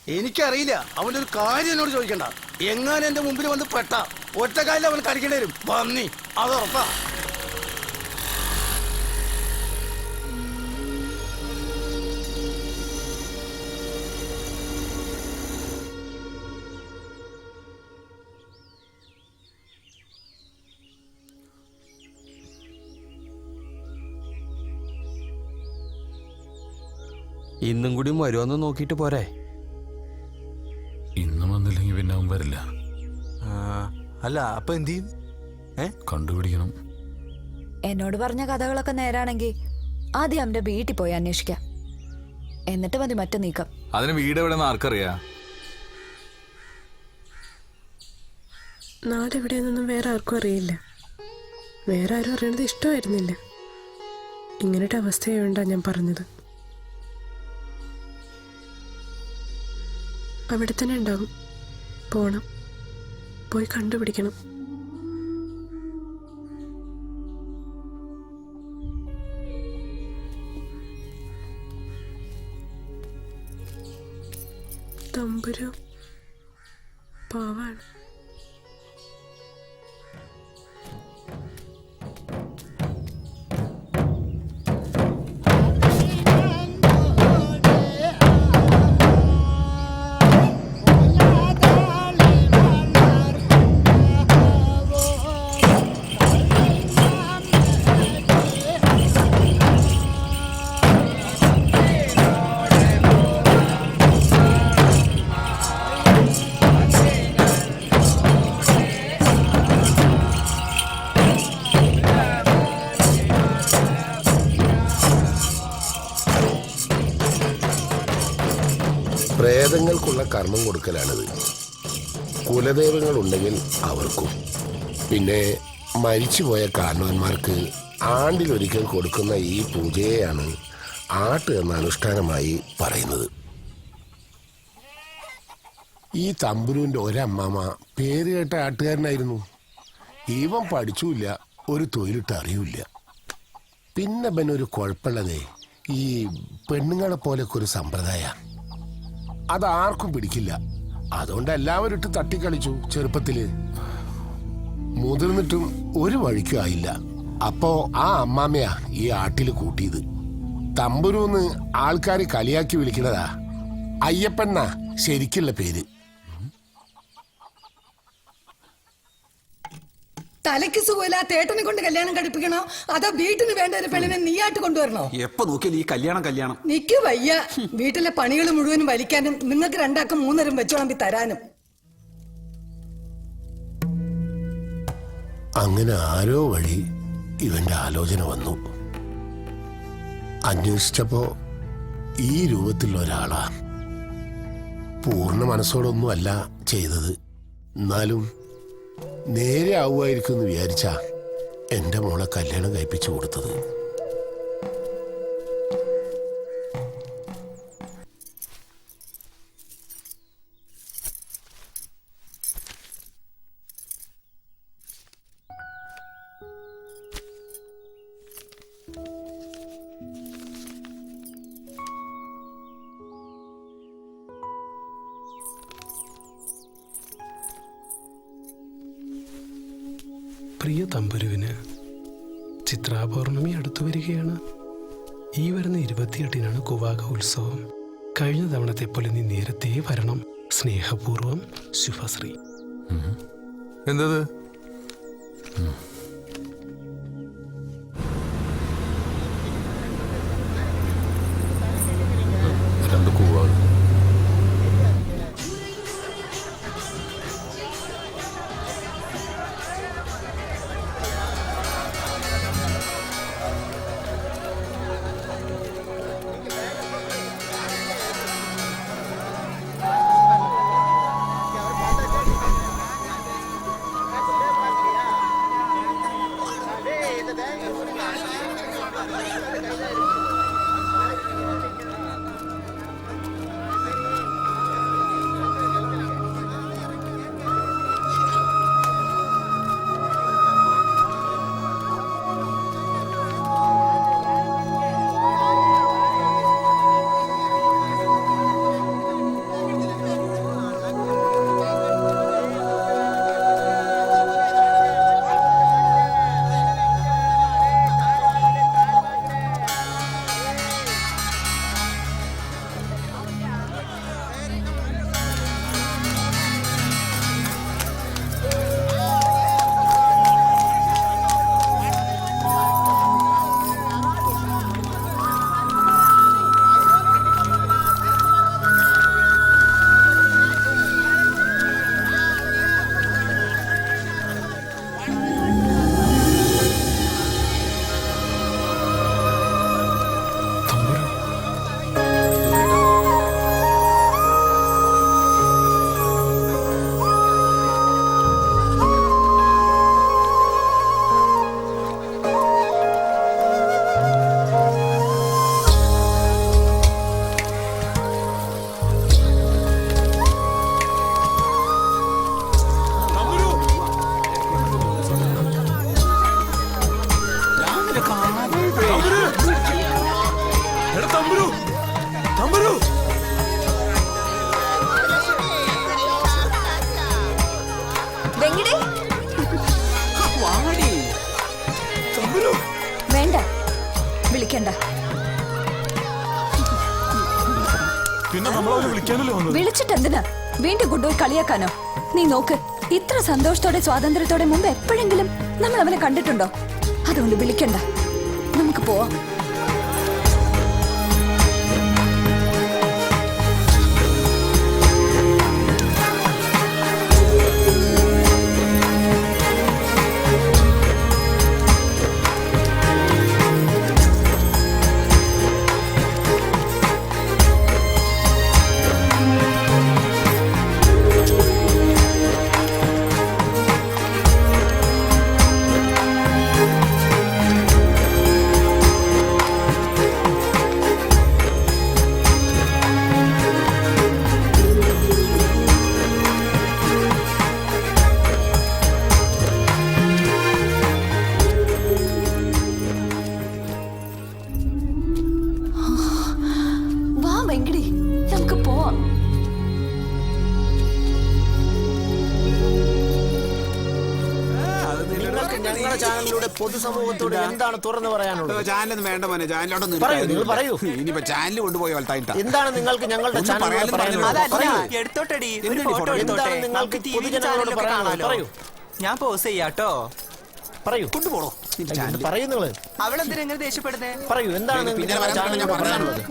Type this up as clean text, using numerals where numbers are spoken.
എനിക്കറിയില്ല. അവന്റെ ഒരു കാര്യം എന്നോട് ചോദിക്കണ്ട. എങ്ങാനും എന്റെ മുമ്പിൽ വന്ന് പെട്ട ഒറ്റക്കാലിൽ അവൻ കടിക്കേണ്ടി വരും. പന്നി, അത് ഉറപ്പാ. ഇന്നും കൂടി വരുമെന്ന് നോക്കിയിട്ട് പോരെ? ഇന്നും വന്നില്ലെങ്കിൽ പിന്നെ അവൻ വരില്ല. അല്ല, അപ്പൊ എന്ത് ചെയ്യും? കണ്ടുപിടിക്കണം. എന്നോട് പറഞ്ഞ കഥകളൊക്കെ നേരാണെങ്കിൽ ആദ്യം അവന്റെ വീട്ടിൽ പോയി അന്വേഷിക്കാം. എന്നിട്ട് മതി മറ്റു നീക്കം. അതിന് വീട് എവിടെന്ന് ആർക്കറിയാ? നാടെവിടെയെന്നൊന്നും വേറെ ആർക്കും അറിയില്ല. വേറെ ആരും അറിയണത് ഇഷ്ടമായിരുന്നില്ല. ഇങ്ങനത്തെ അവസ്ഥയായോണ്ടാ ഞാൻ പറഞ്ഞത്. അവിടെ തന്നെ ഉണ്ടാകും. പോണം, പോയി കണ്ടുപിടിക്കണം. തമ്പുരു പാവാണ്. പ്രേതങ്ങൾക്കുള്ള കർമ്മം കൊടുക്കലാണിത്. കുലദൈവങ്ങൾ ഉണ്ടെങ്കിൽ അവർക്കും, പിന്നെ മരിച്ചുപോയ കാരണവന്മാർക്ക് ആണ്ടിലൊരിക്കൽ കൊടുക്കുന്ന ഈ പൂജയെയാണ് ആട്ട് എന്ന അനുഷ്ഠാനമായി പറയുന്നത്. ഈ തമ്പുരുവിൻ്റെ ഒരമ്മാമ പേര് കേട്ട ആട്ടുകാരനായിരുന്നു. ഇവൻ പഠിച്ചുമില്ല, ഒരു തൊഴിലിട്ട് അറിയില്ല. പിന്നെ ഒരു കുഴപ്പമുള്ളതേ, ഈ പെണ്ണുങ്ങളെ പോലൊക്കെ ഒരു സമ്പ്രദായ അതാർക്കും പിടിക്കില്ല. അതുകൊണ്ട് എല്ലാവരും ഇട്ട് തട്ടിക്കളിച്ചു ചെറുപ്പത്തില്. മുതിർന്നിട്ടും ഒരു വഴിക്കും ആയില്ല. അപ്പോ ആ അമ്മാമ്മയാ ഈ ആട്ടില് കൂട്ടിയത്. തമ്പുരൂന്ന് ആൾക്കാര് കളിയാക്കി വിളിക്കണതാ. അയ്യപ്പണ്ണ ശരിക്കുള്ള പേര്. തലയ്ക്ക് സുഖമില്ലാത്ത ഏട്ടനെ കൊണ്ട് കല്യാണം കഴിപ്പിക്കണോ അതോ വീട്ടിന് വേണ്ട ഒരു പെണ്ണിനെ നീയായിട്ട് കൊണ്ടുവരണോ? എപ്പോ നോക്കിയാലും ഈ കല്യാണം. നിക്ക് വയ്യ. വീട്ടിലെ പണികൾ മുഴുവനും വലിക്കാനും നിങ്ങൾക്ക് രണ്ടാക്കും മൂന്നരം വെച്ചോളമ്പി തരാനും. അങ്ങനെ ആരോ വഴി ഇവന്റെ ആലോചന വന്നു. അന്വേഷിച്ചപ്പോ ഈ രൂപത്തിലുള്ള ഒരാളാ. പൂർണ്ണ മനസ്സോടൊന്നുമല്ല ചെയ്തത്. എന്നാലും നേരെ ആവുമായിരിക്കും എന്ന് വിചാരിച്ചാ എന്റെ മോളെ കല്യാണം കഴിപ്പിച്ചു കൊടുത്തത്. പ്രിയ തമ്പുരുവിന് ചിത്രാപൗർണമി അടുത്തു വരികയാണ്. ഈ വരുന്ന 28-നാണ് കുവാക ഉത്സവം. കഴിഞ്ഞ തവണത്തെ പോലെ നീ നേരത്തെ വരണം. സ്നേഹപൂർവം, ശുഭശ്രീ. എന്തത്? രണ്ട് കൂവാ. പിന്നെ നമ്മളവരെ വിളിക്കാനല്ലോ വന്നത്. വിളിച്ചിട്ട് എന്തിനാ വീണ്ടും കൊണ്ടുപോയി കളിയാക്കാനോ? നീ നോക്ക്, ഇത്ര സന്തോഷത്തോടെ സ്വാതന്ത്ര്യത്തോടെ മുമ്പ് എപ്പോഴെങ്കിലും നമ്മൾ അവനെ കണ്ടിട്ടുണ്ടോ? അതുകൊണ്ട് വിളിക്കണ്ട, നമുക്ക് പോവാം. വാ വെങ്കടി, നമുക്ക് പോവാം. നിങ്ങൾക്ക് ഞങ്ങളുടെ ചാനലിലൂടെ പൊതുസമൂഹത്തോട് എന്താണ് തുറന്നു പറയാനുള്ളത്? ചാനലൊന്നും വേണ്ട മോനെ, ചാനലോട്ടൊന്നും പറയൂ, നിങ്ങൾ പറയൂ. ഇനിയിപ്പോ ചാനൽ കൊണ്ടുപോയി വളർത്തായിട്ടാ. എന്താണ് നിങ്ങൾക്ക് ഞങ്ങളുടെ ചാനലിലൂടെ പറയാനുള്ളത്? പറയൂ. എന്താണ് നിങ്ങൾക്ക് പൊതുജനങ്ങളോട് പറയാനുള്ളത്? പറയൂ. ഞാൻ പോസ് ചെയ്യാട്ടോ. പറയൂ. കൊണ്ടുപോണോ പറയൂ നിങ്ങൾ. അവളെന്തിനാ ദേഷ്യപ്പെടുന്നേ? പറയൂ, എന്താണ് നിങ്ങൾക്ക് പിന്നെ ഞങ്ങളുടെ വരാൻ ചാനലിലൂടെ ഞാൻ പറയാനുള്ളത്?